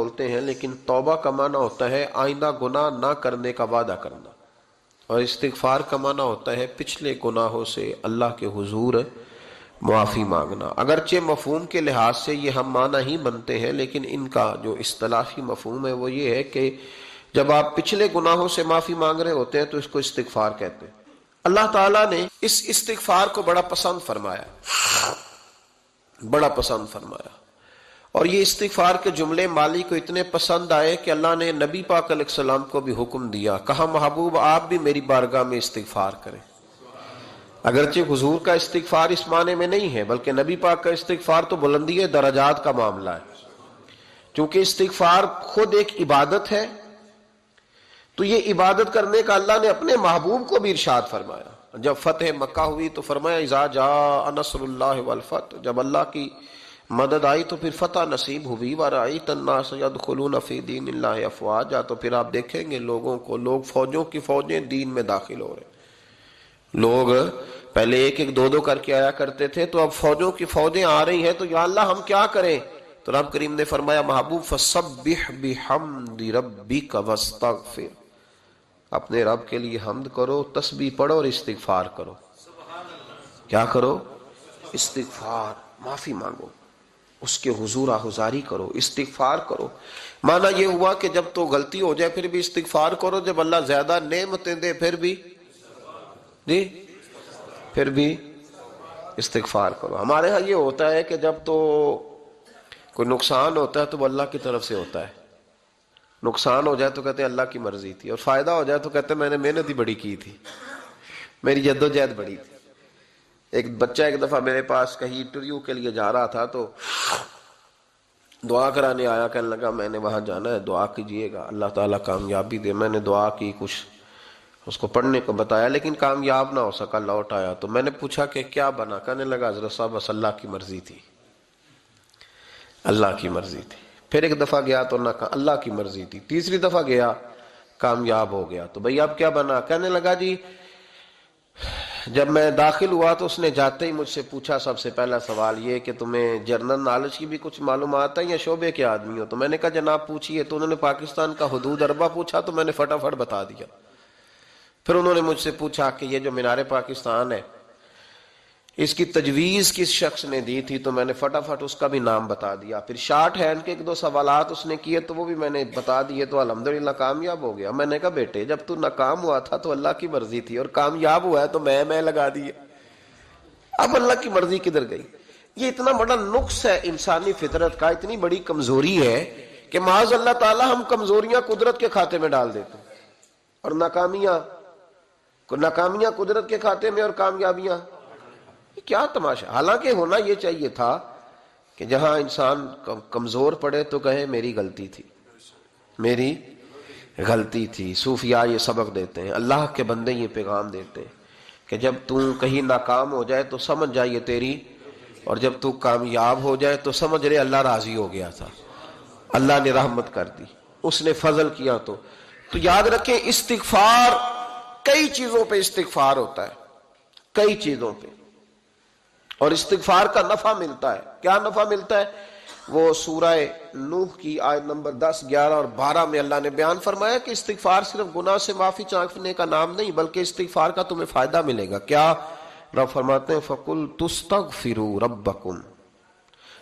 بولتے ہیں، لیکن توبہ کا معنی ہوتا ہے آئندہ گناہ نہ کرنے کا وعدہ کرنا، اور استغفار کا معنی ہوتا ہے پچھلے گناہوں سے اللہ کے حضور معافی مانگنا۔ اگرچہ مفہوم کے لحاظ سے یہ ہم معنی ہی بنتے ہیں، لیکن ان کا جو اصطلاحی مفہوم ہے وہ یہ ہے کہ جب آپ پچھلے گناہوں سے معافی مانگ رہے ہوتے ہیں تو اس کو استغفار کہتے ہیں۔ اللہ تعالیٰ نے اس استغفار کو بڑا پسند فرمایا، بڑا پسند فرمایا، اور یہ استغفار کے جملے مالی کو اتنے پسند آئے کہ اللہ نے نبی پاک علیہ السلام کو بھی حکم دیا، کہا محبوب آپ بھی میری بارگاہ میں استغفار کریں۔ اگرچہ حضور کا استغفار اس معنی میں نہیں ہے، بلکہ نبی پاک کا استغفار تو بلندی درجات کا معاملہ ہے، چونکہ استغفار خود ایک عبادت ہے، تو یہ عبادت کرنے کا اللہ نے اپنے محبوب کو بھی ارشاد فرمایا۔ جب فتح مکہ ہوئی تو فرمایا اذا جاء نصر اللہ والفتح، جب اللہ کی مدد آئی تو پھر فتح نصیب ہوئی، وَرَأَيْتَ النَّاسَ يَدْخُلُونَ فِي دِينِ اللَّهِ أَفْوَاجًا، تو پھر آپ دیکھیں گے لوگوں کو، لوگ فوجوں کی فوجیں دین میں داخل ہو رہے۔ لوگ پہلے ایک ایک دو دو کر کے آیا کرتے تھے، تو اب فوجوں کی فوجیں آ رہی ہیں، تو یا اللہ ہم کیا کریں؟ تو رب کریم نے فرمایا محبوب فَسَبِّحْ بِحَمْدِ رَبِّكَ وَاسْتَغْفِرْ، اپنے رب کے لیے حمد کرو، تسبیح پڑھو اور استغفار کرو۔ کیا کرو؟ استغفار، معافی مانگو، اس کے حضور آہذاری کرو، استغفار کرو۔ معنی یہ ہوا کہ جب تو غلطی ہو جائے پھر بھی استغفار کرو، جب اللہ زیادہ نعمتیں دے پھر بھی استغفار کرو۔ ہمارے ہاں یہ ہوتا ہے کہ جب تو کوئی نقصان ہوتا ہے تو وہ اللہ کی طرف سے ہوتا ہے، نقصان ہو جائے تو کہتے ہیں اللہ کی مرضی تھی، اور فائدہ ہو جائے تو کہتے ہیں میں نے محنت ہی بڑی کی تھی، میری جدوجہد بڑی تھی۔ ایک بچہ ایک دفعہ میرے پاس کہیں انٹرویو کے لیے جا رہا تھا، تو دعا کرانے آیا، کہنے لگا میں نے وہاں جانا ہے، دعا کیجئے گا اللہ تعالیٰ کامیابی دے۔ میں نے دعا کی، کچھ اس کو پڑھنے کو بتایا، لیکن کامیاب نہ ہو سکا، لوٹ آیا۔ تو میں نے پوچھا کہ کیا بنا؟ کہنے لگا حضرت صاحب بس اللہ کی مرضی تھی، اللہ کی مرضی تھی۔ پھر ایک دفعہ گیا تو نہ، اللہ کی مرضی تھی۔ تیسری دفعہ گیا، کامیاب ہو گیا۔ تو بھئی اب کیا بنا؟ کہنے لگا جی جب میں داخل ہوا تو اس نے جاتے ہی مجھ سے پوچھا سب سے پہلا سوال یہ کہ تمہیں جنرل نالج کی بھی کچھ معلومات ہے یا شعبے کے آدمی ہو؟ تو میں نے کہا جناب پوچھئے۔ تو انہوں نے پاکستان کا حدود اربہ پوچھا، تو میں نے فٹافٹ بتا دیا۔ پھر انہوں نے مجھ سے پوچھا کہ یہ جو مینار پاکستان ہے اس کی تجویز کس شخص نے دی تھی؟ تو میں نے فٹافٹ اس کا بھی نام بتا دیا۔ پھر شارٹ ہینڈ کے ایک دو سوالات اس نے کیے تو وہ بھی میں نے بتا دیے، تو الحمدللہ کامیاب ہو گیا۔ میں نے کہا بیٹے جب تو ناکام ہوا تھا تو اللہ کی مرضی تھی، اور کامیاب ہوا ہے تو میں لگا دیے، اب اللہ کی مرضی کدھر گئی؟ یہ اتنا بڑا نقص ہے انسانی فطرت کا، اتنی بڑی کمزوری ہے کہ معاذ اللہ تعالی ہم کمزوریاں قدرت کے کھاتے میں ڈال دیتے ہیں، اور ناکامیاں قدرت کے کھاتے میں، اور کامیابیاں کیا تماشا۔ حالانکہ ہونا یہ چاہیے تھا کہ جہاں انسان کمزور پڑے تو کہے میری غلطی تھی، میری غلطی تھی۔ صوفیاء یہ سبق دیتے ہیں، اللہ کے بندے یہ پیغام دیتے ہیں کہ جب تو کہیں ناکام ہو جائے تو سمجھ جائے تیری، اور جب تو کامیاب ہو جائے تو سمجھ رہے اللہ راضی ہو گیا تھا، اللہ نے رحمت کر دی، اس نے فضل کیا۔ تو یاد رکھیں استغفار، کئی چیزوں پہ استغفار ہوتا ہے، کئی چیزوں پہ، اور استغفار کا نفع ملتا ہے۔ کیا نفع ملتا ہے؟ وہ سورہ نوح کی آیت نمبر 10، 11 اور 12 میں اللہ نے بیان فرمایا کہ استغفار صرف گناہ سے معافی چاہنے کا نام نہیں، بلکہ استغفار کا تمہیں فائدہ ملے گا۔ کیا؟ رب فرماتے ہیں فَقُلْ تُسْتَغْفِرُوا رَبَّكُمْ،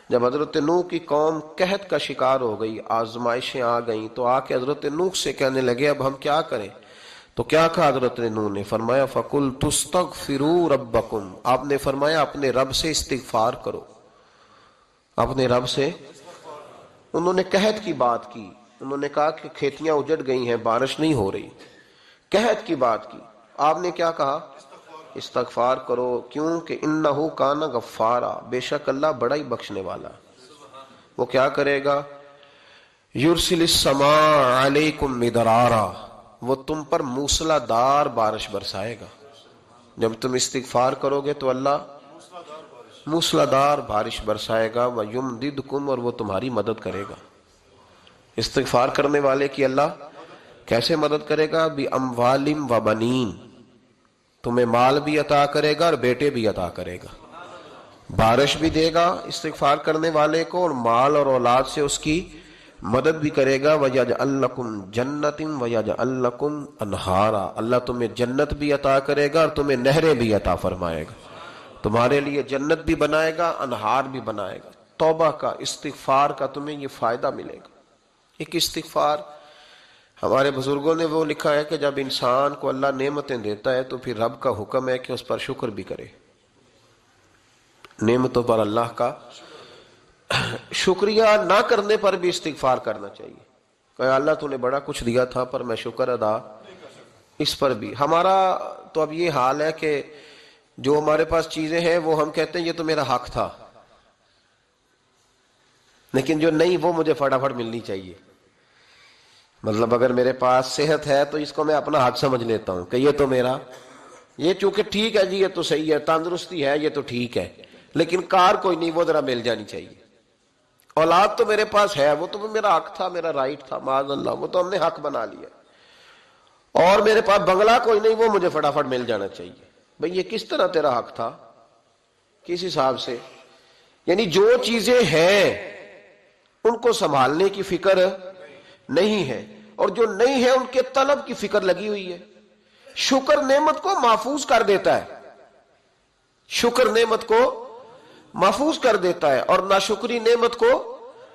جب حضرت نوح کی قوم قحط کا شکار ہو گئی، آزمائشیں آ گئیں، تو آ کے حضرت نوح سے کہنے لگے اب ہم کیا کریں؟ تو کیا کہا حضرت نوح نے؟ فرمایا فَقُلْ تُسْتَغْفِرُوا رَبَّكُمْ، آپ نے فرمایا اپنے رب سے استغفار کرو، اپنے رب سے۔ انہوں نے قحط کی بات کی، انہوں نے کہا کہ کھیتیاں اجڑ گئی ہیں، بارش نہیں ہو رہی، قحط کی بات کی۔ آپ نے کیا کہا؟ استغفار کرو، کیوں کہ انہو کان غفارا، بے شک اللہ بڑا ہی بخشنے والا۔ وہ کیا کرے گا؟ یرسل السماء علیکم مدرارا، وہ تم پر موسلا دار بارش برسائے گا۔ جب تم استغفار کرو گے تو اللہ موسلا دار بارش برسائے گا، وَيُمْدِدْكُمْ، اور وہ تمہاری مدد کرے گا۔ استغفار کرنے والے کی اللہ کیسے مدد کرے گا؟ بِأَمْوَالٍ وَبَنِينَ، تمہیں مال بھی عطا کرے گا اور بیٹے بھی عطا کرے گا، بارش بھی دے گا استغفار کرنے والے کو، اور مال اور اولاد سے اس کی مدد بھی کرے گا. وَيَجْعَلْ لَكُمْ جَنَّةٍ وَيَجْعَلْ لَكُمْ أَنْهَارًا, اللہ تمہیں جنت بھی عطا کرے گا اور تمہیں نہریں بھی عطا فرمائے گا. تمہارے لیے جنت بھی بنائے گا, انہار بھی بنائے گا. توبہ کا, استغفار کا تمہیں یہ فائدہ ملے گا. ایک استغفار ہمارے بزرگوں نے وہ لکھا ہے کہ جب انسان کو اللہ نعمتیں دیتا ہے تو پھر رب کا حکم ہے کہ اس پر شکر بھی کرے. نعمتوں پر اللہ کا شکریہ نہ کرنے پر بھی استغفار کرنا چاہیے کہ اللہ تو نے بڑا کچھ دیا تھا پر میں شکر ادا اس پر بھی. ہمارا تو اب یہ حال ہے کہ جو ہمارے پاس چیزیں ہیں وہ ہم کہتے ہیں یہ تو میرا حق تھا, لیکن جو نہیں وہ مجھے فٹافٹ ملنی چاہیے. مطلب اگر میرے پاس صحت ہے تو اس کو میں اپنا حق سمجھ لیتا ہوں کہ یہ تو میرا, یہ چونکہ ٹھیک ہے جی, یہ تو صحیح ہے, تندرستی ہے یہ تو ٹھیک ہے, لیکن کار کوئی نہیں, وہ ذرا مل جانی چاہیے. اولاد تو میرے پاس ہے, وہ تو میرا حق تھا, میرا رائٹ تھا, معاذ اللہ وہ تو ہم نے حق بنا لیا. اور میرے پاس بنگلہ کوئی نہیں, وہ مجھے فٹافٹ مل جانا چاہیے. بھئی یہ کس طرح تیرا حق تھا, کس حساب سے؟ یعنی جو چیزیں ہیں ان کو سنبھالنے کی فکر نہیں ہے, اور جو نہیں ہے ان کے طلب کی فکر لگی ہوئی ہے. شکر نعمت کو محفوظ کر دیتا ہے, شکر نعمت کو محفوظ کر دیتا ہے, اور ناشکری نعمت کو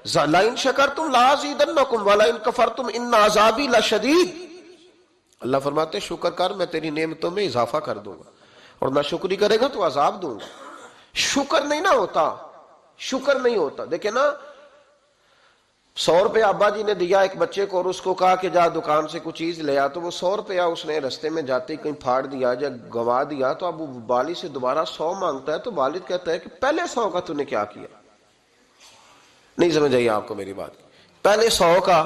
لَئِن شَكَرْتُمْ لَأَزِيدَنَّكُمْ وَلَئِن كَفَرْتُمْ إِنَّ عَذَابِي لَشَدِيدٌ. اللہ فرماتے ہیں شکر کر, میں تیری نعمتوں میں اضافہ کر دوں گا, اور ناشکری کرے گا تو عذاب دوں گا. شکر نہیں نہ ہوتا, شکر نہیں ہوتا. دیکھیں نا, 100 روپے ابا جی نے دیا ایک بچے کو اور اس کو کہا کہ جا دکان سے کچھ چیز لے آ, تو وہ 100 روپیہ اس نے رستے میں جاتے ہی کہیں پھاڑ دیا یا گوا دیا, تو اب وہ والد سے دوبارہ 100 مانگتا ہے, تو والد کہتا ہے کہ پہلے 100 کا تو نے کیا کیا. نہیں سمجھ آئی آپ کو میری بات, پہلے 100 کا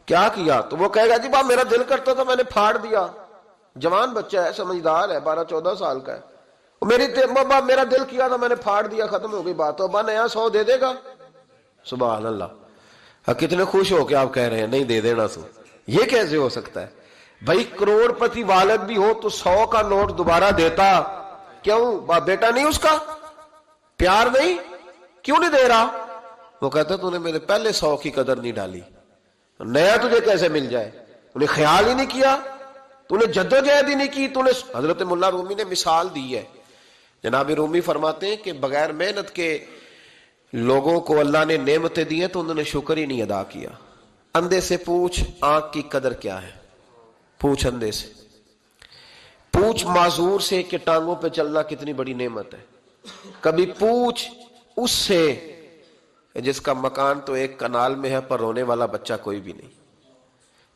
کیا کیا؟ تو وہ کہے گا جی باپ میرا دل کرتا تھا میں نے پھاڑ دیا. جوان بچہ ہے, سمجھدار ہے, 12-14 سال کا ہے, میرا دل کیا تھا میں نے پھاڑ دیا, ختم ہو گئی بات. تو ابا نیا 100 دے دے گا. سبحان اللہ, کتنے خوش ہو کے آپ کہہ رہے ہیں نہیں دے دینا. تو یہ کیسے ہو سکتا ہے بھائی؟ کروڑ پتی والد بھی ہو تو 100 کا نوٹ دوبارہ دیتا کیوں؟ بیٹا نہیں اس کا, پیار نہیں, کیوں نہیں دے رہا؟ وہ کہتا تو نے میرے پہلے 100 کی قدر نہیں ڈالی, نیا تجھے کیسے مل جائے؟ تو نے خیال ہی نہیں کیا, تو نے جدوجہد ہی نہیں کی, تو نے. حضرت مولا رومی نے مثال دی ہے. جناب رومی فرماتے ہیں کہ بغیر محنت کے لوگوں کو اللہ نے نعمتیں دی ہیں تو انہوں نے شکر ہی نہیں ادا کیا. اندھے سے پوچھ آنکھ کی قدر کیا ہے, پوچھ اندھے سے, پوچھ معذور سے کہ ٹانگوں پہ چلنا کتنی بڑی نعمت ہے. کبھی پوچھ اس سے جس کا مکان تو ایک کنال میں ہے پر رونے والا بچہ کوئی بھی نہیں.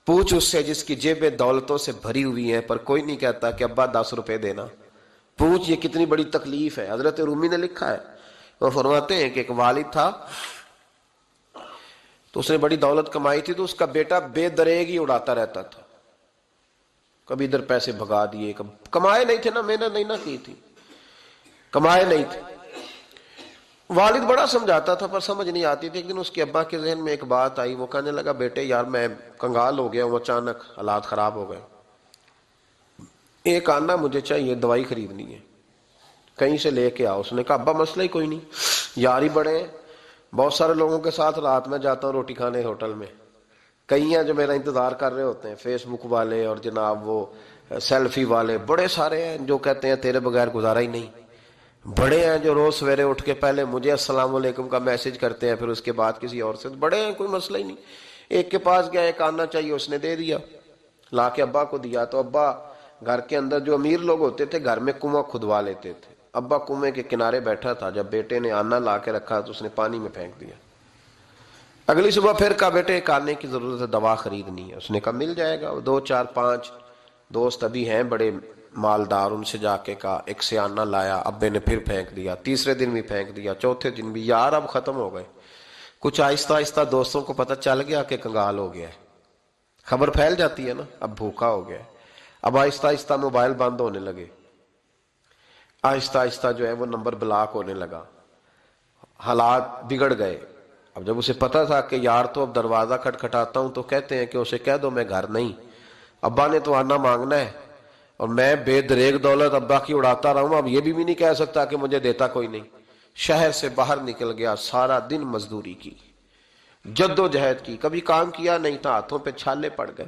پوچھ اس سے جس کی جیبیں دولتوں سے بھری ہوئی ہیں پر کوئی نہیں کہتا کہ ابا 10 روپے دینا. پوچھ یہ کتنی بڑی تکلیف ہے. حضرت رومی نے لکھا ہے, وہ فرماتے ہیں کہ ایک والد تھا تو اس نے بڑی دولت کمائی تھی, تو اس کا بیٹا بے دریغ ہی اڑاتا رہتا تھا. کبھی ادھر پیسے بھگا دیے, کمائے نہیں تھے نا, محنت نہیں نہ کی تھی, کمائے نہیں تھے. والد بڑا سمجھاتا تھا پر سمجھ نہیں آتی تھی. ایک دن اس کے ابا کے ذہن میں ایک بات آئی, وہ کہنے لگا بیٹے یار میں کنگال ہو گیا ہوں, اچانک حالات خراب ہو گئے, ایک آنا مجھے چاہیے, دوائی خریدنی ہے, کہیں سے لے کے آؤ. اس نے کہا ابا مسئلہ ہی کوئی نہیں, یار ہی بڑے ہیں, بہت سارے لوگوں کے ساتھ رات میں جاتا ہوں روٹی کھانے ہوٹل میں, کئی ہیں جو میرا انتظار کر رہے ہوتے ہیں, فیس بک والے اور جناب وہ سیلفی والے بڑے سارے ہیں جو کہتے ہیں تیرے بغیر گزارا ہی نہیں. بڑے ہیں جو روز سویرے اٹھ کے پہلے مجھے السلام علیکم کا میسج کرتے ہیں, پھر اس کے بعد کسی اور سے. بڑے ہیں, کوئی مسئلہ ہی نہیں. ایک کے پاس گیا, ایک آنا چاہیے, اس نے دے دیا, لا کے ابا کو دیا. تو ابا گھر کے اندر جو امیر لوگ ہوتے تھے گھر میں کنواں کھدوا لیتے تھے. ابا کنویں کے کنارے بیٹھا تھا, جب بیٹے نے آنا لا کے رکھا تو اس نے پانی میں پھینک دیا. اگلی صبح پھر کہا بیٹے ایک آنے کی ضرورت ہے, دوا خریدنی ہے. اس نے کہا مل جائے گا. 2 4 5 دوست ابھی ہیں بڑے مالدار, ان سے جا کے کہا, ایک سے آنا لایا, ابے نے پھر پھینک دیا, تیسرے دن بھی پھینک دیا, چوتھے دن بھی. یار اب ختم ہو گئے. کچھ آہستہ آہستہ دوستوں کو پتہ چل گیا کہ کنگال ہو گیا ہے, خبر پھیل جاتی ہے نا, اب بھوکا ہو گیا ہے. اب آہستہ آہستہ موبائل بند ہونے لگے, آہستہ آہستہ جو ہے وہ نمبر بلاک ہونے لگا, حالات بگڑ گئے. اب جب اسے پتا تھا کہ یار تو اب دروازہ کھٹکھٹاتا ہوں تو کہتے ہیں کہ اسے کہہ دو میں گھر نہیں, ابا نے تو آنا مانگنا ہے, اور میں بے دریغ دولت ابا کی اڑاتا رہا ہوں, اب یہ بھی نہیں کہہ سکتا کہ مجھے دیتا کوئی نہیں. شہر سے باہر نکل گیا, سارا دن مزدوری کی, جد و جہد کی، کبھی کام کیا نہیں تھا، ہاتھوں پہ چھالے پڑ گئے.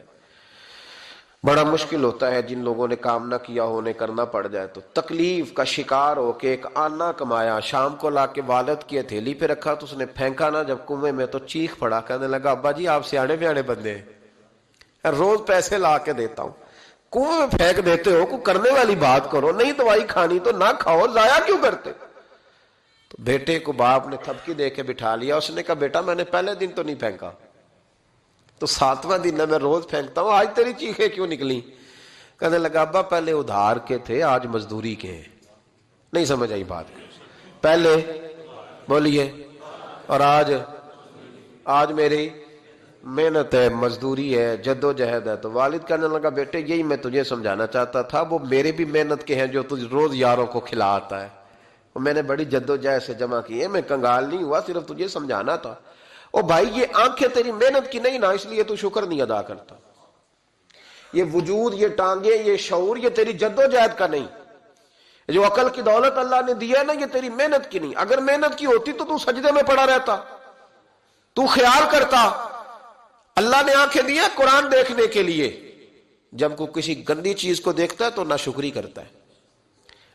بڑا مشکل ہوتا ہے جن لوگوں نے کام نہ کیا ہو انہیں کرنا پڑ جائے تو. تکلیف کا شکار ہو کے ایک آنا کمایا، شام کو لا کے والد کی ہتھیلی پہ رکھا تو اس نے پھینکا نا جب کنویں میں تو چیخ پڑا، کہنے لگا ابا جی آپ سیانے بیانے بندے ہیں، روز پیسے لا کے دیتا ہوں، کنویں میں پھینک دیتے ہو، کوئی کرنے والی بات کرو، نہیں دوائی کھانی تو نہ کھاؤ، ضائع کیوں کرتے. تو بیٹے کو باپ نے تھپکی دے کے بٹھا لیا. اس نے کہا بیٹا میں نے پہلے دن تو نہیں پھینکا، تو 7واں دن میں روز پھینکتا ہوں، آج تیری چیخیں کیوں نکلی؟ کہنے لگا ابا پہلے ادھار کے تھے آج مزدوری کے ہیں. نہیں سمجھ آئی بات؟ پہلے بولیے اور آج میری محنت ہے، مزدوری ہے، جد و جہد ہے. تو والد کہنے لگا بیٹے یہی میں تجھے سمجھانا چاہتا تھا، وہ میرے بھی محنت کے ہیں جو تجھ روز یاروں کو کھلا آتا ہے، میں نے بڑی جد و جہد سے جمع کی ہے، میں کنگال نہیں ہوا، صرف تجھے سمجھانا تھا. او بھائی یہ آنکھیں تیری محنت کی نہیں نا، اس لیے تو شکر نہیں ادا کرتا. یہ وجود، یہ ٹانگیں، یہ شعور، یہ تیری جد و جہد کا نہیں. جو عقل کی دولت اللہ نے دی ہے نا، یہ تیری محنت کی نہیں. اگر محنت کی ہوتی تو سجدے میں پڑا رہتا، تو خیال کرتا. اللہ نے آنکھیں دی ہے قرآن دیکھنے کے لیے. جب کوئی کسی گندی چیز کو دیکھتا ہے تو ناشکری کرتا ہے،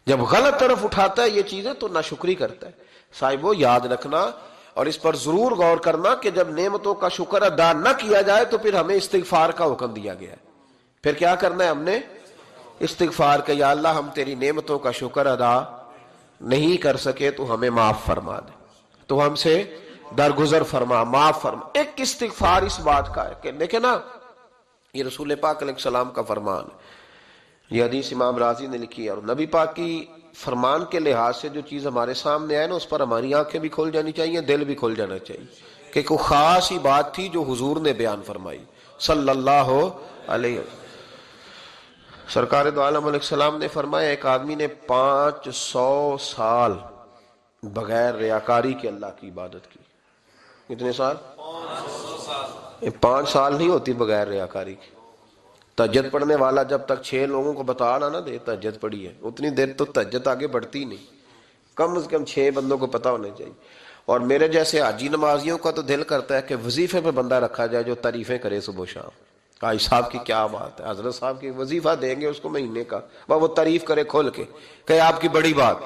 جب غلط طرف اٹھاتا ہے یہ چیزیں تو ناشکری کرتا ہے. صاحبو یاد رکھنا اور اس پر ضرور غور کرنا کہ جب نعمتوں کا شکر ادا نہ کیا جائے تو پھر ہمیں استغفار کا حکم دیا گیا ہے. پھر کیا کرنا ہے ہم نے؟ استغفار کہ یا اللہ ہم تیری نعمتوں کا شکر ادا نہیں کر سکے تو ہمیں معاف فرما دے، تو ہم سے درگزر فرما، معاف فرما. ایک استغفار اس بات کا ہے کہ دیکھیں نا، یہ رسول پاک علیہ السلام کا فرمان ہے. یہ حدیث امام رازی نے لکھی ہے، اور نبی پاک کی فرمان کے لحاظ سے جو چیز ہمارے سامنے آئے نا اس پر ہماری آنکھیں بھی کھل جانی چاہیے، دل بھی کھل جانا چاہیے کہ کوئی خاص ہی بات تھی جو حضور نے بیان فرمائی صلی اللہ علیہ وسلم. سرکار دو عالم علیہ السلام نے فرمایا ایک آدمی نے 500 سال بغیر ریاکاری کے اللہ کی عبادت کی. کتنے سال؟ 5 سال نہیں ہوتی بغیر ریاکاری کی. تہجد پڑھنے والا جب تک 6 لوگوں کو بتا نہ دے تہجد پڑھی ہے اتنی دیر تو تہجد آگے بڑھتی نہیں. کم از کم 6 بندوں کو پتا ہونے چاہیے. اور میرے جیسے حاجی نمازیوں کا تو دل کرتا ہے کہ وظیفے پہ بندہ رکھا جائے جو تعریفیں کرے صبح و شام. حاجی صاحب کی کیا بات ہے، حضرت صاحب کی وظیفہ دیں گے اس کو مہینے کا، وہ تعریف کرے کھول کے کہ آپ کی بڑی بات.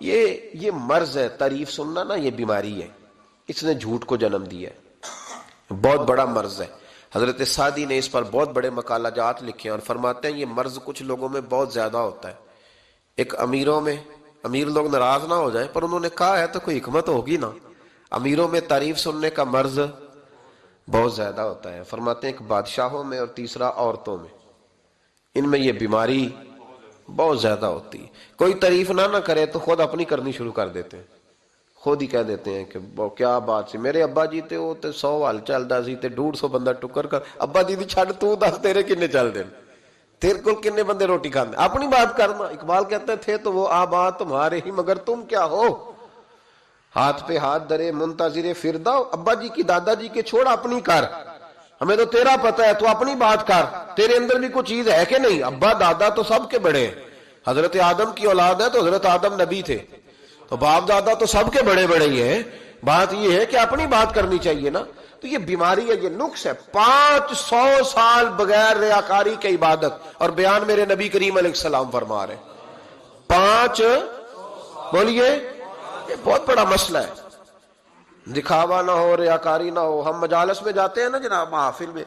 یہ مرض ہے، تعریف سننا نا یہ بیماری ہے، اس نے جھوٹ کو جنم دیا ہے، بہت بڑا مرض ہے. حضرت سعدی نے اس پر بہت بڑے مقالہ جات لکھے ہیں اور فرماتے ہیں یہ مرض کچھ لوگوں میں بہت زیادہ ہوتا ہے. ایک امیروں میں، امیر لوگ ناراض نہ ہو جائیں پر انہوں نے کہا ہے تو کوئی حکمت ہوگی نا، امیروں میں تعریف سننے کا مرض بہت زیادہ ہوتا ہے. فرماتے ہیں ایک بادشاہوں میں اور تیسرا عورتوں میں، ان میں یہ بیماری بہت زیادہ ہوتی ہے. کوئی تعریف نہ کرے تو خود اپنی کرنی شروع کر دیتے ہیں، خود ہی کہہ دیتے ہیں کہ کیا بات سی میرے ابا جی تے وہ تے 100 حال چلدا سی تے 150 بندہ ٹکر کر ابا جی دی چھڈ تو دس تیرے کنے چل دین، تیرے کو کنے بندے روٹی کھاندے، اپنی بات کرنا. اقبال کہتے تھے تو وہ آباد تمہارے ہی مگر تم کیا ہو، ہاتھ پہ ہاتھ درے منتظر فردا، ابا جی کی دادا جی کے چھوڑ اپنی کر، ہمیں تو تیرا پتہ ہے تو اپنی بات کر، تیرے اندر بھی کوئی چیز ہے کہ نہیں. ابا دادا تو سب کے بڑے ہیں، حضرت آدم کی اولاد ہے تو حضرت آدم نبی تھے، تو باپ دادا تو سب کے بڑے بڑے ہی ہیں. بات یہ ہے کہ اپنی بات کرنی چاہیے نا. تو یہ بیماری ہے، یہ نقص ہے. 500 سال بغیر ریاکاری کی عبادت، اور بیان میرے نبی کریم علیہ السلام فرما رہے 5 بولیے، یہ بہت بڑا مسئلہ ہے. دکھاوا نہ ہو، ریاکاری نہ ہو. ہم مجالس میں جاتے ہیں نا جناب، محافل میں،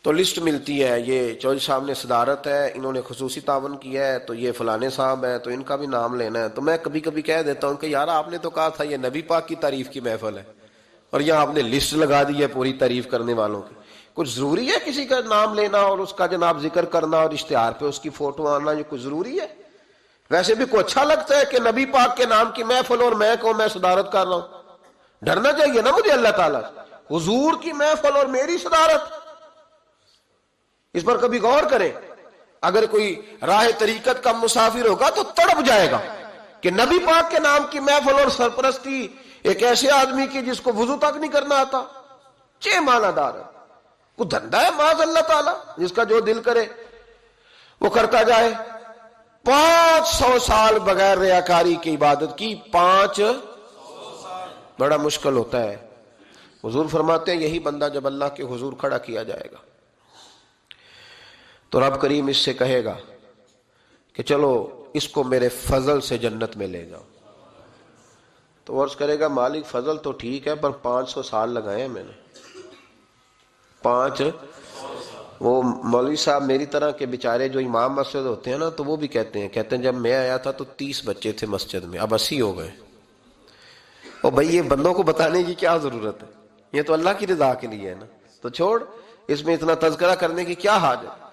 تو لسٹ ملتی ہے، یہ چودھری صاحب نے صدارت ہے، انہوں نے خصوصی تعاون کیا ہے، تو یہ فلانے صاحب ہیں تو ان کا بھی نام لینا ہے. تو میں کبھی کبھی کہہ دیتا ہوں کہ یار آپ نے تو کہا تھا یہ نبی پاک کی تعریف کی محفل ہے، اور یہاں آپ نے لسٹ لگا دی ہے پوری تعریف کرنے والوں کی. کچھ ضروری ہے کسی کا نام لینا اور اس کا جناب ذکر کرنا اور اشتہار پہ اس کی فوٹو آنا، یہ کچھ ضروری ہے؟ ویسے بھی کوئی اچھا لگتا ہے کہ نبی پاک کے نام کی محفل اور میں کو میں صدارت کر رہا ہوں؟ ڈرنا چاہیے نا مجھے اللہ تعالیٰ، حضور کی محفل اور میری صدارت. اس پر کبھی غور کریں. اگر کوئی راہ طریقت کا مسافر ہوگا تو تڑپ جائے گا کہ نبی پاک کے نام کی محفل اور سرپرستی ایک ایسے آدمی کی جس کو وضو تک نہیں کرنا آتا. چھ معنی دار ہے، کوئی دھندا ہے معاذ اللہ تعالی، جس کا جو دل کرے وہ کرتا جائے. 500 سال بغیر ریاکاری کی عبادت کی. 5 بڑا مشکل ہوتا ہے. حضور فرماتے ہیں یہی بندہ جب اللہ کے حضور کھڑا کیا جائے گا تو رب کریم اس سے کہے گا کہ چلو اس کو میرے فضل سے جنت میں لے جاؤ. تو عرض کرے گا مالک فضل تو ٹھیک ہے پر 500 سال لگائے ہیں میں نے. وہ مولوی صاحب میری طرح کے بیچارے جو امام مسجد ہوتے ہیں نا تو وہ بھی کہتے ہیں جب میں آیا تھا تو 30 بچے تھے مسجد میں، اب 80 ہو گئے. اور بھائی یہ بندوں کو بتانے کی کیا ضرورت ہے، یہ تو اللہ کی رضا کے لیے ہے نا، تو چھوڑ اس میں اتنا تذکرہ کرنے کی کیا حاجت.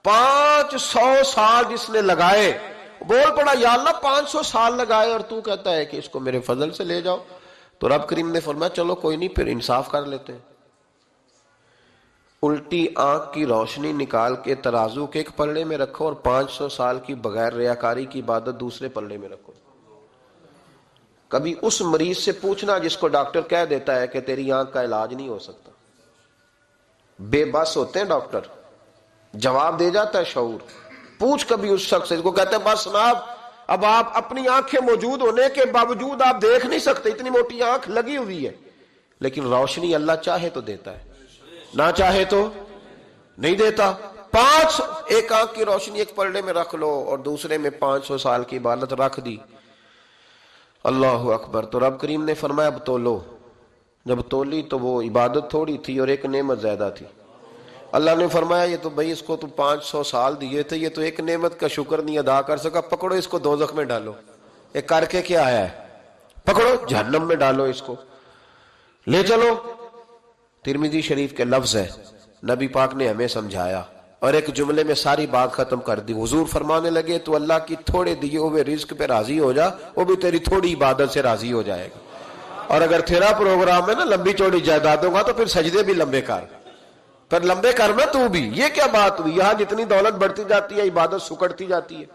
500 سال جس نے لگائے، بول پڑا یا اللہ 500 سال لگائے اور تو کہتا ہے کہ اس کو میرے فضل سے لے جاؤ. تو رب کریم نے فرمایا چلو کوئی نہیں، پھر انصاف کر لیتے ہیں. الٹی آنکھ کی روشنی نکال کے ترازو کے ایک پلڑے میں رکھو اور 500 سال کی بغیر ریاکاری کی عبادت دوسرے پلڑے میں رکھو. کبھی اس مریض سے پوچھنا جس کو ڈاکٹر کہہ دیتا ہے کہ تیری آنکھ کا علاج نہیں ہو سکتا. بے بس ہوتے ہیں ڈاکٹر، جواب دے جاتا ہے شعور. پوچھ کبھی اس شخص سے، اس کو کہتے ہیں بس جناب اب آپ اپنی آنکھیں موجود ہونے کے باوجود آپ دیکھ نہیں سکتے، اتنی موٹی آنکھ لگی ہوئی ہے، لیکن روشنی اللہ چاہے تو دیتا ہے، نہ چاہے تو نہیں دیتا. 5 ایک آنکھ کی روشنی ایک پلڑے میں رکھ لو اور دوسرے میں 500 سال کی عبادت رکھ دی. اللہ اکبر. تو رب کریم نے فرمایا اب تولو. جب تولی تو وہ عبادت تھوڑی تھی اور ایک نعمت زیادہ تھی. اللہ نے فرمایا یہ تو بھائی اس کو تو 500 سال دیے تھے، یہ تو ایک نعمت کا شکر نہیں ادا کر سکا، پکڑو اس کو دوزخ میں ڈالو. ایک کر کے کیا آیا ہے، پکڑو جہنم میں ڈالو، اس کو لے چلو. ترمذی شریف کے لفظ ہے، نبی پاک نے ہمیں سمجھایا اور ایک جملے میں ساری بات ختم کر دی. حضور فرمانے لگے تو اللہ کی تھوڑے دیے ہوئے رزق پہ راضی ہو جا، وہ بھی تیری تھوڑی عبادت سے راضی ہو جائے گا. اور اگر تیرا پروگرام ہے نا لمبی چوڑی جائیدادوں کا تو پھر سجدے بھی لمبے کر، پھر لمبے کرنا تو بھی. یہ کیا بات ہوئی، یہاں جتنی دولت بڑھتی جاتی ہے عبادت سکڑتی جاتی ہے،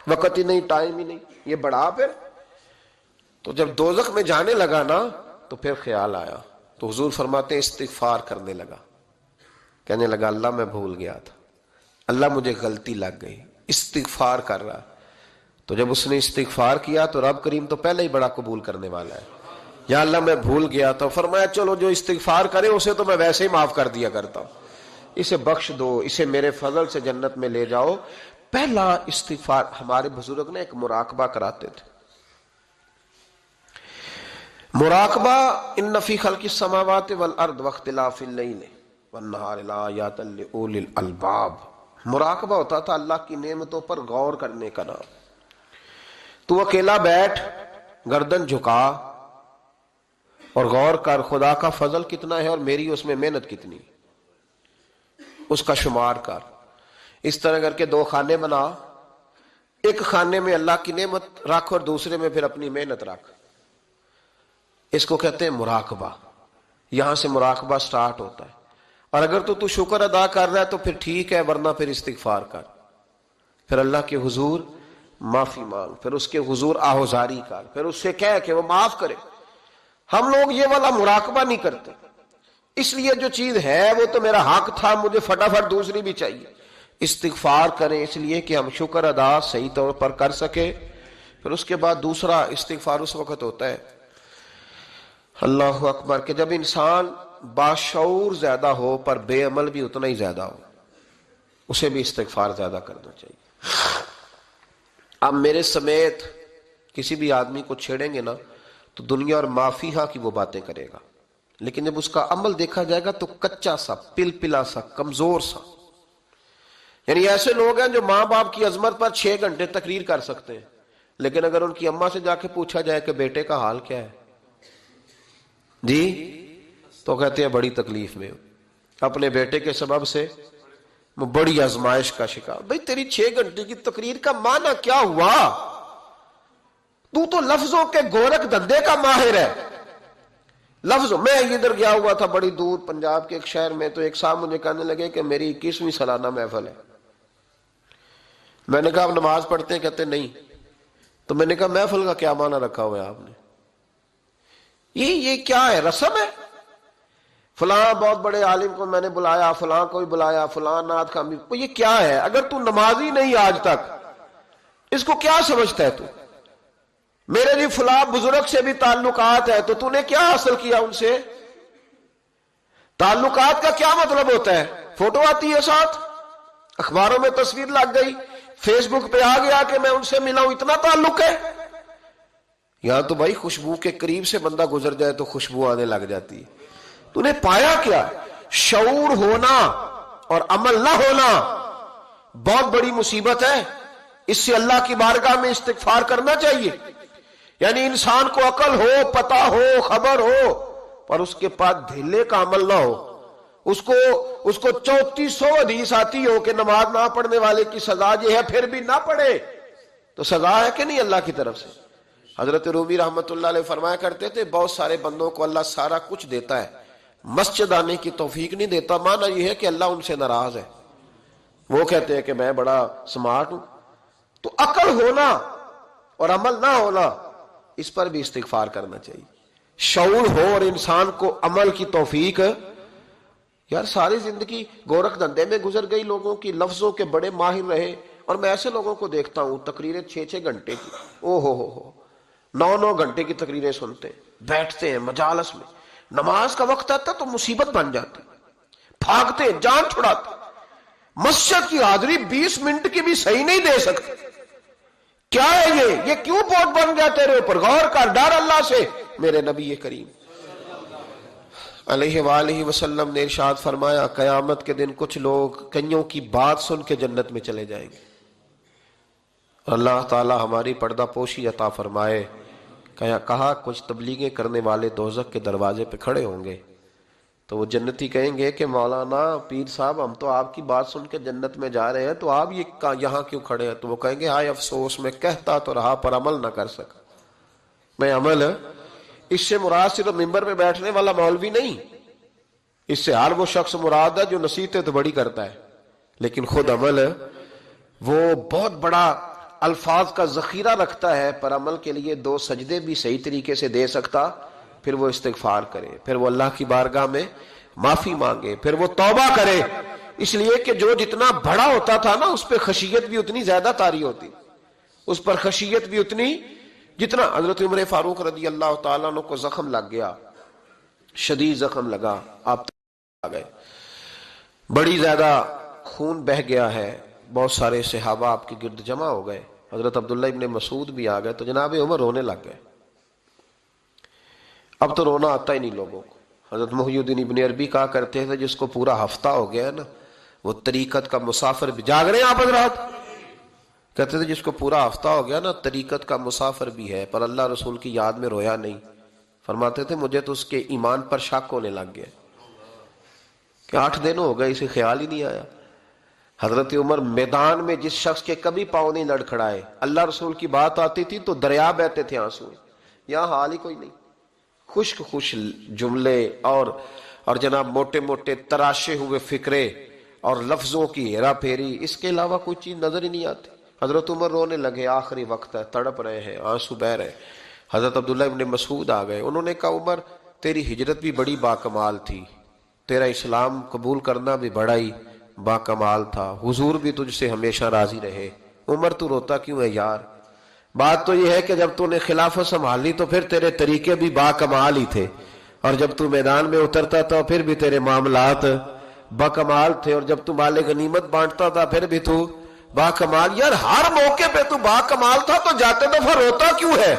وقت ہی نہیں، ٹائم ہی نہیں، یہ بڑھا. پھر تو جب دوزخ میں جانے لگا نا تو پھر خیال آیا. تو حضور فرماتے ہیں استغفار کرنے لگا، کہنے لگا اللہ میں بھول گیا تھا، اللہ مجھے غلطی لگ گئی. استغفار کر رہا. تو جب اس نے استغفار کیا تو رب کریم تو پہلے ہی بڑا قبول کرنے والا ہے. یا اللہ میں بھول گیا تھا، فرمایا چلو جو استغفار کرے اسے تو میں ویسے ہی معاف کر دیا کرتا ہوں، اسے بخش دو، اسے میرے فضل سے جنت میں لے جاؤ. پہلا استغفار. ہمارے بزرگ نے ایک مراقبہ کراتے تھے. مراقبہ ان فی خلق السماوات والارض واختلاف اللیل والنہار لآیات لأولی الالباب. مراقبہ ہوتا تھا اللہ کی نعمتوں پر غور کرنے کا نام. تو اکیلا بیٹھ، گردن جھکا اور غور کر خدا کا فضل کتنا ہے اور میری اس میں محنت کتنی، اس کا شمار کر. اس طرح کر کے 2 خانے بنا، ایک خانے میں اللہ کی نعمت رکھ اور دوسرے میں پھر اپنی محنت رکھ. اس کو کہتے ہیں مراقبہ. یہاں سے مراقبہ سٹارٹ ہوتا ہے. اور اگر تو شکر ادا کر رہا ہے تو پھر ٹھیک ہے، ورنہ پھر استغفار کر، پھر اللہ کے حضور معافی مانگ، پھر اس کے حضور آہوزاری کر، پھر اس سے کہہ کہ وہ معاف کرے. ہم لوگ یہ والا مراقبہ نہیں کرتے، اس لیے جو چیز ہے وہ تو میرا حق تھا، مجھے فٹافٹ دوسری بھی چاہیے. استغفار کریں اس لیے کہ ہم شکر ادا صحیح طور پر کر سکے. پھر اس کے بعد دوسرا استغفار اس وقت ہوتا ہے اللہ اکبر کہ جب انسان باشعور زیادہ ہو پر بے عمل بھی اتنا ہی زیادہ ہو، اسے بھی استغفار زیادہ کرنا چاہیے. اب میرے سمیت کسی بھی آدمی کو چھیڑیں گے نا تو دنیا اور مافیہا کی وہ باتیں کرے گا، لیکن جب اس کا عمل دیکھا جائے گا تو کچا سا، پلپلا سا، کمزور سا. یعنی ایسے لوگ ہیں جو ماں باپ کی عظمت پر 6 گھنٹے تقریر کر سکتے ہیں، لیکن اگر ان کی اماں سے جا کے پوچھا جائے کہ بیٹے کا حال کیا ہے جی، تو کہتے ہیں بڑی تکلیف میں، اپنے بیٹے کے سبب سے بڑی آزمائش کا شکار. بھئی تیری 6 گھنٹے کی تقریر کا معنی کیا ہوا؟ تو لفظوں کے گورکھ دھندے کا ماہر ہے. لفظ. میں ادھر گیا ہوا تھا بڑی دور پنجاب کے ایک شہر میں، تو ایک صاحب مجھے کہنے لگے کہ میری 21ویں سالانہ محفل ہے. میں نے کہا آپ نماز پڑھتے ہیں؟ کہتے نہیں. تو میں نے کہا محفل کا کیا معنی رکھا ہوا ہے آپ نے؟ یہ کیا ہے، رسم ہے؟ فلاں بہت بڑے عالم کو میں نے بلایا، فلاں کو بھی بلایا، فلاں نعت خامی. یہ کیا ہے؟ اگر تو نمازی نہیں آج تک، اس کو کیا سمجھتا ہے تو؟ میرے بھی فلاں بزرگ سے بھی تعلقات ہے، تو نے کیا حاصل کیا ان سے؟ تعلقات کا کیا مطلب ہوتا ہے؟ فوٹو آتی ہے ساتھ، اخباروں میں تصویر لگ گئی، فیس بک پہ آ گیا کہ میں ان سے ملا ہوں، اتنا تعلق ہے؟ یہاں تو بھائی خوشبو کے قریب سے بندہ گزر جائے تو خوشبو آنے لگ جاتی ہے۔ تو نے پایا کیا؟ شعور ہونا اور عمل نہ ہونا بہت بڑی مصیبت ہے۔ اس سے اللہ کی بارگاہ میں استغفار کرنا چاہیے۔ یعنی انسان کو عقل ہو، پتہ ہو، خبر ہو، پر اس کے پاس دھیلے کا عمل نہ ہو۔ اس کو 3400 حدیث آتی ہو کہ نماز نہ پڑھنے والے کی سزا یہ ہے، پھر بھی نہ پڑھے تو سزا ہے کہ نہیں اللہ کی طرف سے؟ حضرت رومی رحمت اللہ علیہ فرمایا کرتے تھے بہت سارے بندوں کو اللہ سارا کچھ دیتا ہے، مسجد آنے کی توفیق نہیں دیتا، معنی یہ ہے کہ اللہ ان سے ناراض ہے۔ وہ کہتے ہیں کہ میں بڑا سمارٹ ہوں۔ تو عقل ہونا اور عمل نہ ہونا، اس پر بھی استغفار کرنا چاہیے۔ شعور ہو اور انسان کو عمل کی توفیق۔ یار ساری زندگی گورکھ دھندے میں گزر گئی لوگوں کی، لفظوں کے بڑے ماہر رہے، اور میں ایسے لوگوں کو دیکھتا ہوں تقریریں 6 گھنٹے کی، او ہو 9 گھنٹے کی تقریریں سنتے ہیں، بیٹھتے ہیں مجالس میں، نماز کا وقت آتا تو مصیبت بن جاتی، بھاگتے ہیں، جان چھڑاتے، مسجد کی حاضری 20 منٹ کی بھی صحیح نہیں دے سکتے۔ کیا ہے یہ کیوں بوجھ بن گیا تیرے اوپر؟ غور کر، ڈر اللہ سے۔ میرے نبی کریم علیہ وآلہ وسلم نے ارشاد فرمایا قیامت کے دن کچھ لوگ کئیوں کی بات سن کے جنت میں چلے جائیں گے۔ اللہ تعالی ہماری پردہ پوشی عطا فرمائے۔ کہا کچھ تبلیغیں کرنے والے دوزخ کے دروازے پہ کھڑے ہوں گے تو وہ جنتی کہیں گے کہ مولانا پیر صاحب ہم تو آپ کی بات سن کے جنت میں جا رہے ہیں، تو آپ یہ یہاں کیوں کھڑے ہیں؟ تو وہ کہیں گے ہائے افسوس، میں کہتا تو رہا پر عمل نہ کر سکا۔ میں عمل، اس سے مراد صرف ممبر پہ بیٹھنے والا مولوی نہیں، اس سے ہر وہ شخص مراد ہے جو نصیحتیں تو بڑی کرتا ہے لیکن خود عمل وہ بہت بڑا الفاظ کا ذخیرہ رکھتا ہے، پر عمل کے لیے 2 سجدے بھی صحیح طریقے سے دے سکتا، پھر وہ استغفار کرے، پھر وہ اللہ کی بارگاہ میں معافی مانگے، پھر وہ توبہ کرے۔ اس لیے کہ جو جتنا بڑا ہوتا تھا نا اس پہ خشیت بھی اتنی زیادہ طاری ہوتی، اس پر خشیت بھی اتنی جتنا۔ حضرت عمر فاروق رضی اللہ تعالیٰ عنہ کو زخم لگ گیا، شدید زخم لگا، آپ آ گئے، بڑی زیادہ خون بہ گیا ہے، بہت سارے صحابہ آپ کے گرد جمع ہو گئے، حضرت عبداللہ ابن مسعود بھی آ گئے، تو جناب عمر رونے لگ گئے۔ اب تو رونا آتا ہی نہیں لوگوں کو۔ حضرت محی الدین ابن عربی کہا کرتے تھے جس کو پورا ہفتہ ہو گیا ہے نا وہ طریقت کا مسافر بھی، جاگ رہے ہیں آپ حضرات؟ کہتے تھے جس کو پورا ہفتہ ہو گیا نا طریقت کا مسافر بھی ہے پر اللہ رسول کی یاد میں رویا نہیں۔ فرماتے تھے مجھے تو اس کے ایمان پر شک ہونے لگ گیا کہ 8 دن ہو گئے اسے خیال ہی نہیں آیا۔ حضرت عمر میدان میں جس شخص کے کبھی پاؤں نہیں لڑکھڑائے، اللہ رسول کی بات آتی تھی تو دریا بہتے تھے آنسو، یہاں حال ہی کوئی نہیں، خشک جملے اور جناب موٹے موٹے تراشے ہوئے فکرے اور لفظوں کی ہیرا پھیری، اس کے علاوہ کوئی چیز نظر ہی نہیں آتی۔ حضرت عمر رونے لگے، آخری وقت ہے، تڑپ رہے ہیں، آنسو بہ رہے۔ حضرت عبداللہ ابن مسعود آ گئے، انہوں نے کہا عمر تیری ہجرت بھی بڑی باکمال تھی، تیرا اسلام قبول کرنا بھی بڑا ہی باکمال تھا، حضور بھی تجھ سے ہمیشہ راضی رہے۔ عمر تو روتا کیوں ہے یار؟ بات تو یہ ہے کہ جب تو نے خلافت سنبھالی تو پھر تیرے طریقے بھی باکمال ہی تھے، اور جب تو میدان میں اترتا تھا پھر بھی تیرے معاملات باکمال تھے، اور جب تو مال غنیمت بانٹتا تھا پھر بھی تو باکمال۔ یار ہر موقع پہ تو باکمال تھا تو جاتے دفعہ روتا کیوں ہے؟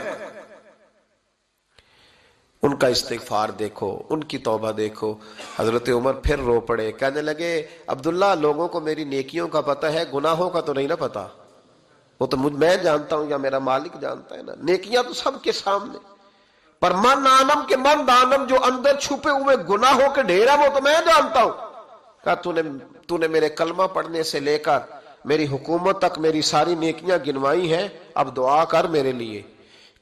ان کا استغفار دیکھو، ان کی توبہ دیکھو۔ حضرت عمر پھر رو پڑے، کہنے لگے عبداللہ لوگوں کو میری نیکیوں کا پتہ ہے، گناہوں کا تو نہیں نا پتہ، وہ تو میں جانتا ہوں یا میرا مالک جانتا ہے نا، نیکیاں تو سب کے سامنے، پر من آنم کے من دانم جو اندر چھپے ہوئے گناہوں کے ڈھیر ہے وہ تو میں جانتا ہوں۔ کہا تو نے میرے کلمہ پڑھنے سے لے کر میری حکومت تک میری ساری نیکیاں گنوائی ہیں، اب دعا کر میرے لیے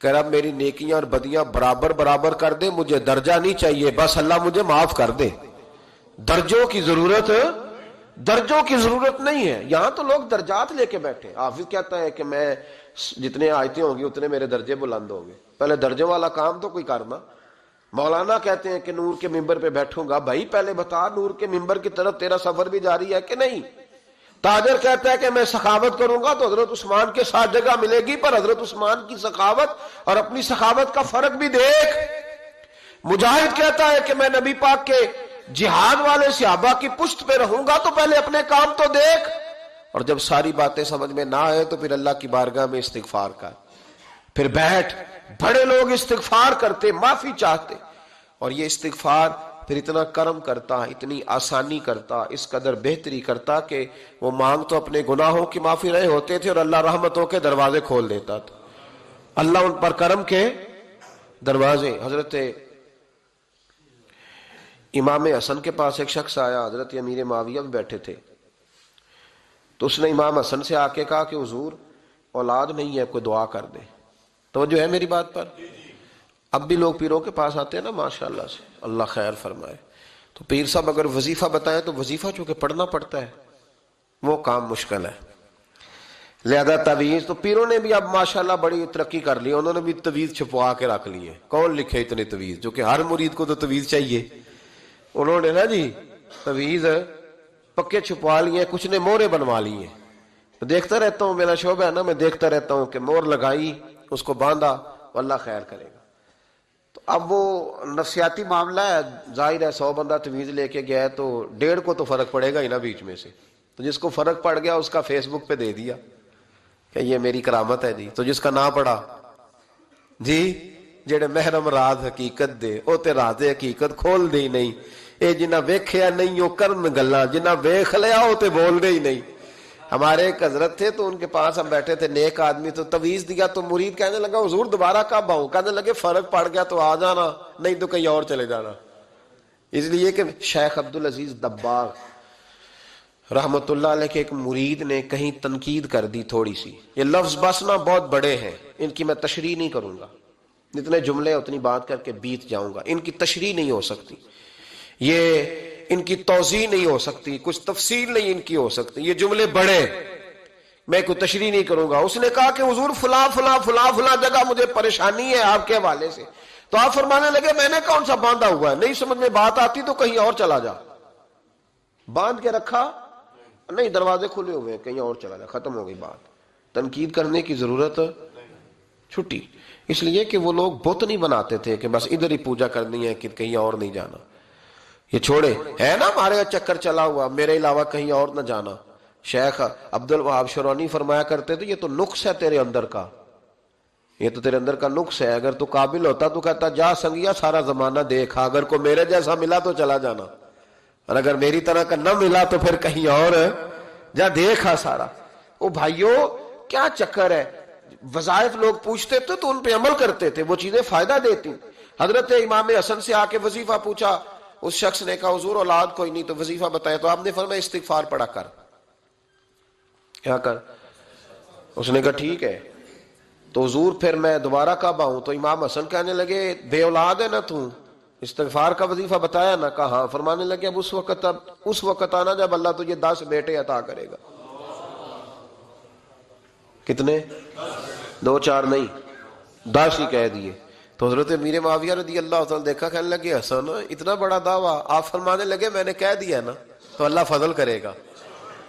کہ رب میری نیکیاں اور بدیاں برابر برابر کر دے، مجھے درجہ نہیں چاہیے، بس اللہ مجھے معاف کر دے۔ درجوں کی ضرورت نہیں ہے، یہاں تو لوگ درجات لے کے بیٹھے۔ حافظ کہتا ہے کہ میں جتنے آیتیں ہوں گی اتنے میرے درجے بلند ہوں گے، پہلے درجوں والا کام تو کوئی کرنا۔ مولانا کہتے ہیں کہ نور کے ممبر پہ بیٹھوں گا، بھائی پہلے بتا نور کے ممبر کی طرف تیرا سفر بھی جاری ہے کہ نہیں؟ تاجر کہتا ہے کہ میں سخاوت کروں گا تو حضرت عثمان کے ساتھ جگہ ملے گی، پر حضرت عثمان کی سخاوت اور اپنی سخاوت کا فرق بھی دیکھ۔ مجاہد کہتا ہے کہ میں نبی پاک کے جہاد والے صحابہ کی پشت پہ رہوں گا تو پہلے اپنے کام تو دیکھ، اور جب ساری باتیں سمجھ میں نہ آئے تو پھر اللہ کی بارگاہ میں استغفار کر، پھر بیٹھ۔ بڑے لوگ استغفار کرتے، معافی چاہتے، اور یہ استغفار پھر اتنا کرم کرتا، اتنی آسانی کرتا، اس قدر بہتری کرتا کہ وہ مانگ تو اپنے گناہوں کی معافی رہے ہوتے تھے اور اللہ رحمتوں کے دروازے کھول دیتا تھا، اللہ ان پر کرم کے دروازے۔ حضرت امام حسن کے پاس ایک شخص آیا، حضرت امیر معاویہ بھی بیٹھے تھے، تو اس نے امام حسن سے آ کے کہا کہ حضور اولاد نہیں ہے، کوئی دعا کر دے۔ توجہ ہے میری بات پر؟ اب بھی لوگ پیروں کے پاس آتے ہیں نا ماشاءاللہ سے، اللہ خیر فرمائے، تو پیر صاحب اگر وظیفہ بتائیں تو وظیفہ چونکہ پڑھنا پڑتا ہے وہ کام مشکل ہے، لہذا تعویذ تو پیروں نے بھی اب ماشاءاللہ بڑی ترقی کر لی، انہوں نے بھی تعویذ چھپوا کے رکھ لیے۔ کون لکھے اتنے تعویذ، جو کہ ہر مرید کو تو تعویذ چاہیے، انہوں نے نا جی تعویذ پکے چھپوا لیے، کچھ نے مورے بنوا لیے۔ دیکھتا رہتا ہوں، میرا شعبہ ہے نا، میں دیکھتا رہتا ہوں کہ مور لگائی، اس کو باندھا، اللہ خیر کرے گا۔ تو اب وہ نفسیاتی معاملہ ہے، ظاہر ہے 100 بندہ تعویذ لے کے گیا ہے تو 1.5 کو تو فرق پڑے گا ہی نا بیچ میں سے، تو جس کو فرق پڑ گیا اس کا فیس بک پہ دے دیا کہ یہ میری کرامت ہے جی، تو جس کا نہ پڑا جی جڑے محرم راز حقیقت دے او تے راز حقیقت کھول دے ہی نہیں، اے جنہ ویکھیا نہیں او کرن گلاں، جنہ ویکھ لیا او تے بول دے ہی نہیں۔ ہمارے ایک حضرت تھے تو ان کے پاس ہم بیٹھے تھے، نیک آدمی، تو تعویذ دیا تو مرید کہنے لگا حضور دوبارہ کب آؤں؟ کہنے لگے فرق پڑ گیا تو آ جانا، نہیں تو کہیں اور چلے جانا۔ اس لیے کہ شیخ عبدالعزیز دباغ رحمت اللہ علیہ کے ایک مرید نے کہیں تنقید کر دی تھوڑی سی، یہ لفظ بس نا بہت بڑے ہیں، ان کی میں تشریح نہیں کروں گا، جتنے جملے اتنی بات کر کے بیت جاؤں گا، ان کی تشریح نہیں ہو سکتی، یہ ان کی توضیح نہیں ہو سکتی، کچھ تفصیل نہیں ان کی ہو سکتی، یہ جملے بڑے، میں کوئی تشریح نہیں کروں گا۔ اس نے کہا کہ حضور فلاں فلاں فلاں فلاں جگہ مجھے پریشانی ہے آپ کے حوالے سے، تو آپ فرمانے لگے میں نے کون سا باندھا ہوا ہے، نہیں سمجھ میں بات آتی تو کہیں اور چلا جا، باندھ کے رکھا نہیں، دروازے کھلے ہوئے ہیں، کہیں اور چلا جا، ختم ہو گئی بات، تنقید کرنے کی ضرورت چھٹی۔ اس لیے کہ وہ لوگ بت نہیں بناتے تھے کہ بس ادھر ہی پوجا کرنی ہے کہ کہیں اور نہیں جانا، یہ چھوڑے، ہے نا ہمارے چکر چلا ہوا، میرے علاوہ کہیں اور نہ جانا۔ شیخ عبد الوہاب شرونی فرمایا کرتے تھے یہ تو نقص ہے تیرے اندر کا، یہ تو تیرے اندر کا نقص ہے، اگر تو قابل ہوتا تو کہتا جا سنگیا سارا زمانہ دیکھا، اگر کوئی میرے جیسا ملا تو چلا جانا، اور اگر میری طرح کا نہ ملا تو پھر کہیں اور جا دیکھا سارا۔ او بھائیو کیا چکر ہے، وظائف لوگ پوچھتے تھے تو ان پہ عمل کرتے تھے، وہ چیزیں فائدہ دیتی۔ حضرت امام حسن سے آ کے وظیفہ پوچھا، اس شخص نے کہا حضور اولاد کوئی نہیں تو وظیفہ بتائے، تو آپ نے فرمایا استغفار پڑھا کر، کیا کر؟ اس نے کہا ٹھیک ہے، تو حضور پھر میں دوبارہ کب آؤں؟ تو امام حسن کہنے لگے بے اولاد ہے نا تو، استغفار کا وظیفہ بتایا نا؟ کہا ہاں۔ فرمانے لگے اب اس وقت آنا جب اللہ تجھے 10 بیٹے عطا کرے گا۔ کتنے؟ 2 4 نہیں، 10 ہی کہہ دیے۔ تو حضرت امیر معاویہ رضی اللہ تعالیٰ دیکھا، کہنے لگے حسن اتنا بڑا دعویٰ؟ آپ فرمانے لگے میں نے کہہ دیا نا تو اللہ فضل کرے گا،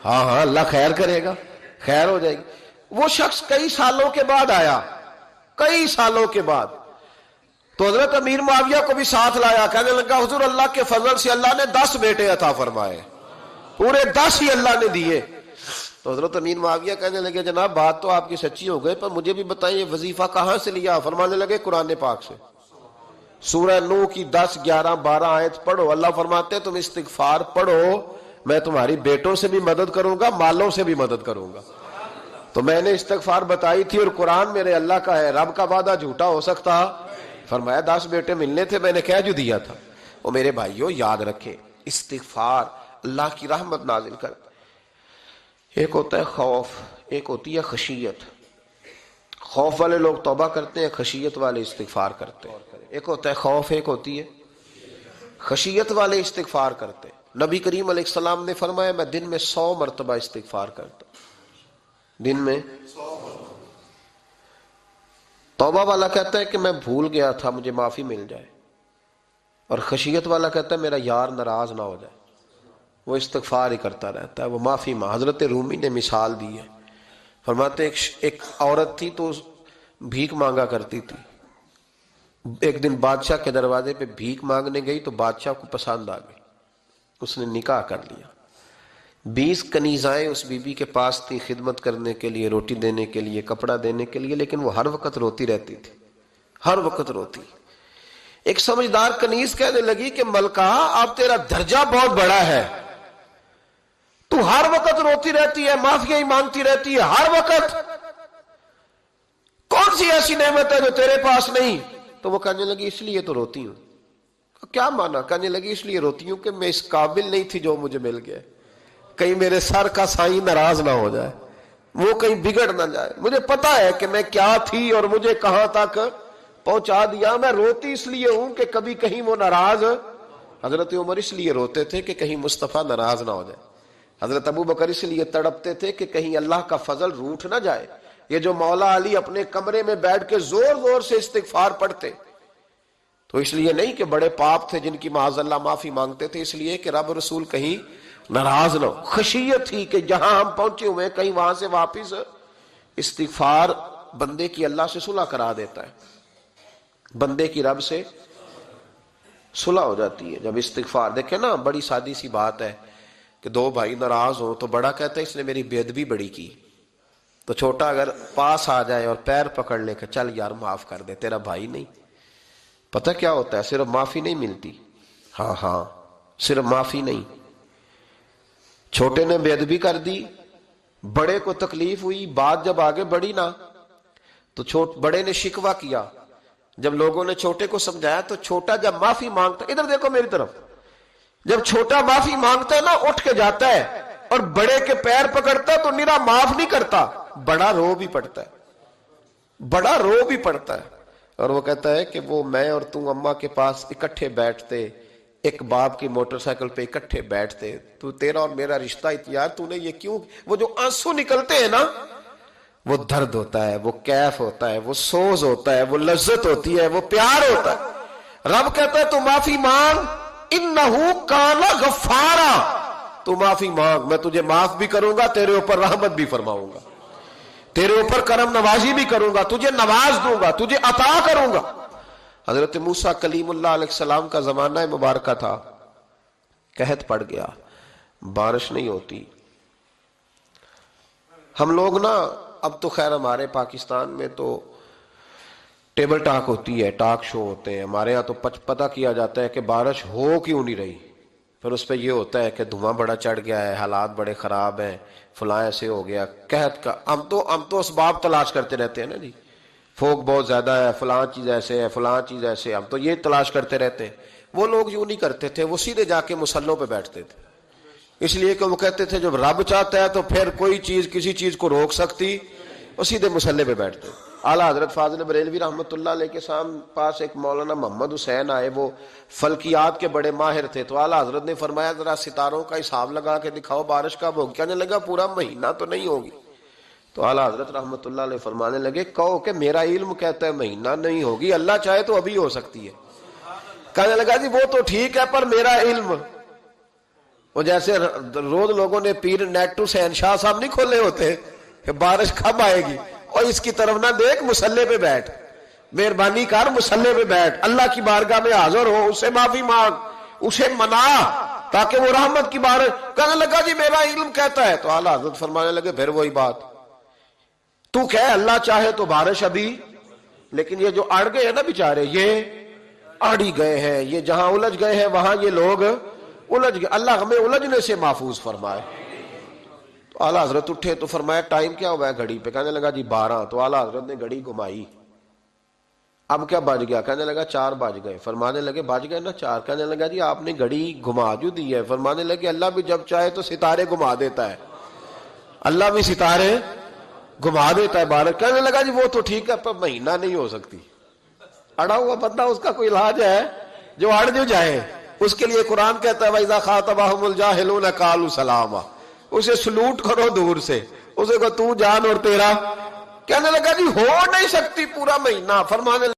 ہاں ہاں اللہ خیر کرے گا، خیر ہو جائے گی۔ وہ شخص کئی سالوں کے بعد آیا، کئی سالوں کے بعد، تو حضرت امیر معاویہ کو بھی ساتھ لایا، کہنے لگا حضور اللہ کے فضل سے اللہ نے 10 بیٹے عطا فرمائے، پورے 10 ہی اللہ نے دیے۔ تو حضرت امیر معاویہ کہنے لگے جناب بات تو آپ کی سچی ہو گئی، پر مجھے بھی بتائیں یہ وظیفہ کہاں سے لیا؟ فرمانے لگے قرآن پاک سے، سورہ نوح کی 10 11 12 آیت پڑھو، اللہ فرماتے تم استغفار پڑھو میں تمہاری بیٹوں سے بھی مدد کروں گا، مالوں سے بھی مدد کروں گا۔ تو میں نے استغفار بتائی تھی اور قرآن میرے اللہ کا ہے، رب کا وعدہ جھوٹا ہو سکتا؟ فرمایا 10 بیٹے ملنے تھے، میں نے کہہ جو دیا تھا۔ وہ میرے بھائیوں یاد رکھے استغفار اللہ کی رحمت نازل کرتا، ایک ہوتا ہے خوف، ایک ہوتی ہے خشیت۔ خوف والے لوگ توبہ کرتے ہیں، خشیت والے استغفار کرتے ہیں۔ ایک ہوتا ہے خوف، ایک ہوتی ہے خشیت والے استغفار کرتے ہیں۔ نبی کریم علیہ السلام نے فرمایا میں دن میں 100 مرتبہ استغفار کرتا ہوں، دن میں۔ توبہ والا کہتا ہے کہ میں بھول گیا تھا مجھے معافی مل جائے، اور خشیت والا کہتا ہے میرا یار ناراض نہ ہو جائے، وہ استغفار ہی کرتا رہتا ہے، وہ معافی حضرت رومی نے مثال دی ہے، فرماتے ایک عورت تھی تو بھیک مانگا کرتی تھی، ایک دن بادشاہ کے دروازے پہ بھیک مانگنے گئی تو بادشاہ کو پسند آ گئی، اس نے نکاح کر لیا. 20 کنیزائیں اس بی بی کے پاس تھی خدمت کرنے کے لیے، روٹی دینے کے لیے، کپڑا دینے کے لیے، لیکن وہ ہر وقت روتی رہتی تھی، ہر وقت روتی. ایک سمجھدار کنیز کہنے لگی کہ ملکہ اب تیرا درجہ بہت بڑا ہے، تو ہر وقت روتی رہتی ہے، معافیاں ہی مانگتی رہتی ہے ہر وقت، کون سی ایسی نعمت ہے جو تیرے پاس نہیں؟ تو وہ کہنے لگی اس لیے تو روتی ہوں. کیا مانا؟ کہنے لگی اس لیے روتی ہوں کہ میں اس قابل نہیں تھی جو مجھے مل گیا، کہیں میرے سر کا سائیں ناراض نہ ہو جائے، وہ کہیں بگڑ نہ جائے. مجھے پتا ہے کہ میں کیا تھی اور مجھے کہاں تک پہنچا دیا. میں روتی اس لیے ہوں کہ کبھی کہیں وہ ناراض. حضرت عمر اس لیے روتے تھے کہ کہیں مصطفیٰ ناراض نہ ہو جائے. حضرت ابو بکر اس لیے تڑپتے تھے کہ کہیں اللہ کا فضل روٹھ نہ جائے. یہ جو مولا علی اپنے کمرے میں بیٹھ کے زور زور سے استغفار پڑھتے تو اس لیے نہیں کہ بڑے پاپ تھے جن کی معاذ اللہ معافی مانگتے تھے، اس لیے کہ رب رسول کہیں ناراض نہ ہو. خشیت تھی کہ جہاں ہم پہنچے ہوئے کہیں وہاں سے واپس. استغفار بندے کی اللہ سے صلح کرا دیتا ہے، بندے کی رب سے صلح ہو جاتی ہے جب استغفار. دیکھیں نا، بڑی سادی سی بات ہے کہ دو بھائی ناراض ہوں تو بڑا کہتا ہے اس نے میری بے ادبی بڑی کی، تو چھوٹا اگر پاس آ جائے اور پیر پکڑ لے کہ چل یار معاف کر دے، تیرا بھائی نہیں. پتہ کیا ہوتا ہے؟ صرف معافی نہیں ملتی. ہاں صرف معافی نہیں. چھوٹے نے بے ادبی کر دی، بڑے کو تکلیف ہوئی، بات جب آگے بڑھی نا تو بڑے نے شکوہ کیا. جب لوگوں نے چھوٹے کو سمجھایا تو چھوٹا جب معافی مانگتا، ادھر دیکھو میری طرف، جب چھوٹا معافی مانگتا ہے نا اٹھ کے جاتا ہے اور بڑے کے پیر پکڑتا ہے تو نرا معاف نہیں کرتا، بڑا رو بھی پڑتا ہے، بڑا رو بھی پڑتا ہے. اور وہ کہتا ہے کہ وہ میں اور تم اماں کے پاس اکٹھے بیٹھتے، ایک باپ کی موٹر سائیکل پہ اکٹھے بیٹھتے، تو تیرا اور میرا رشتہ یار تو نے یہ کیوں؟ وہ جو آنسو نکلتے ہیں نا، وہ درد ہوتا ہے، وہ کیف ہوتا ہے، وہ سوز ہوتا ہے، وہ لذت ہوتی ہے، وہ پیار ہوتا ہے. رب کہتا ہے تو معافی مانگ، انہو کان غفارا، تو معافی مانگ، میں تجھے معاف بھی کروں گا، تیرے اوپر رحمت بھی فرماؤں گا، تیرے اوپر کرم نوازی بھی کروں گا، تجھے نواز دوں گا، تجھے عطا کروں گا. حضرت موسیٰ کلیم اللہ علیہ السلام کا زمانہ مبارکہ تھا، قحط پڑ گیا، بارش نہیں ہوتی. ہم لوگ نا اب تو خیر ہمارے پاکستان میں تو ٹیبل ٹاک ہوتی ہے، ٹاک شو ہوتے ہیں، ہمارے ہاں تو پتہ کیا جاتا ہے کہ بارش ہو کیوں نہیں رہی. پھر اس پہ یہ ہوتا ہے کہ دھواں بڑا چڑھ گیا ہے، حالات بڑے خراب ہیں، فلاں ایسے ہو گیا قحط کا. ہم تو اسباب تلاش کرتے رہتے ہیں نا جی، فوق بہت زیادہ ہے، فلاں چیز ایسے ہے، فلاں چیز ایسے، ہم تو یہ تلاش کرتے رہتے ہیں. وہ لوگ یوں نہیں کرتے تھے، وہ سیدھے جا کے مصلوں پہ بیٹھتے تھے، اس لیے کہ وہ کہتے تھے جب رب چاہتا ہے تو پھر کوئی چیز کسی چیز کو روک سکتی، وہ سیدھے مصلے پہ بیٹھتے. اعلیٰ حضرت فاضل بریلوی رحمۃ اللہ علیہ کے پاس ایک مولانا محمد حسین آئے، وہ فلکیات کے بڑے ماہر تھے. تو اعلیٰ حضرت نے فرمایا ذرا ستاروں کا حساب لگا کے دکھاؤ بارش کب ہوگی. کہنے لگا پورا مہینہ تو نہیں ہوگی. تو اعلیٰ حضرت رحمۃ اللہ علیہ فرمانے لگے کہو کہ میرا علم کہتا ہے مہینہ نہیں ہوگی، اللہ چاہے تو ابھی ہو سکتی ہے. کہنے لگا جی وہ تو ٹھیک ہے پر میرا علم، وہ جیسے روز لوگوں نے پیر نیٹ ٹو حسین شاہ صاحب نہیں کھولے ہوتے کہ بارش کب آئے گی، اور اس کی طرف نہ دیکھ، مصلے پہ بیٹھ، مہربانی کر مصلے پہ بیٹھ، اللہ کی بارگاہ میں حاضر ہو، اسے معافی مانگ، اسے منا تاکہ وہ رحمت کی بارش. کہنے لگا جی میرا علم کہتا ہے. تو اعلیٰ حضرت فرمانے لگے پھر وہی بات، تو کہ اللہ چاہے تو بارش ابھی، لیکن یہ جو اڑ گئے ہیں نا بیچارے، یہ اڑی گئے ہیں، یہ جہاں الجھ گئے ہیں وہاں یہ لوگ الجھ گئے. اللہ ہمیں الجھنے سے محفوظ فرمائے. تو اعلیٰ حضرت اٹھے تو فرمایا ٹائم کیا ہوا ہے گھڑی پہ؟ کہنے لگا جی 12. تو اعلیٰ حضرت نے گھڑی گھمائی، اب کیا بج گیا؟ کہنے لگا 4 بج گئے. فرمانے لگے بج گئے نا 4. کہنے لگا جی آپ نے گھڑی گھما جو دی ہے. فرمانے لگے اللہ بھی جب چاہے تو ستارے گھما دیتا ہے، اللہ بھی ستارے گھما دیتا ہے بارش. کہنے لگا جی وہ تو ٹھیک ہے پر مہینہ نہیں ہو سکتی. اڑا ہوا بندہ، اس کا کوئی علاج ہے؟ جو اڑ جو جائے اس کے لیے قرآن کہتا ہے وَإِذَا خَاطَبَهُمُ الْجَاهِلُونَ قَالُوا سَلَامًا، اسے سلوٹ کرو دور سے، اسے کو تو جان اور تیرا. کہنے لگا جی ہو نہیں سکتی پورا مہینہ. فرمانے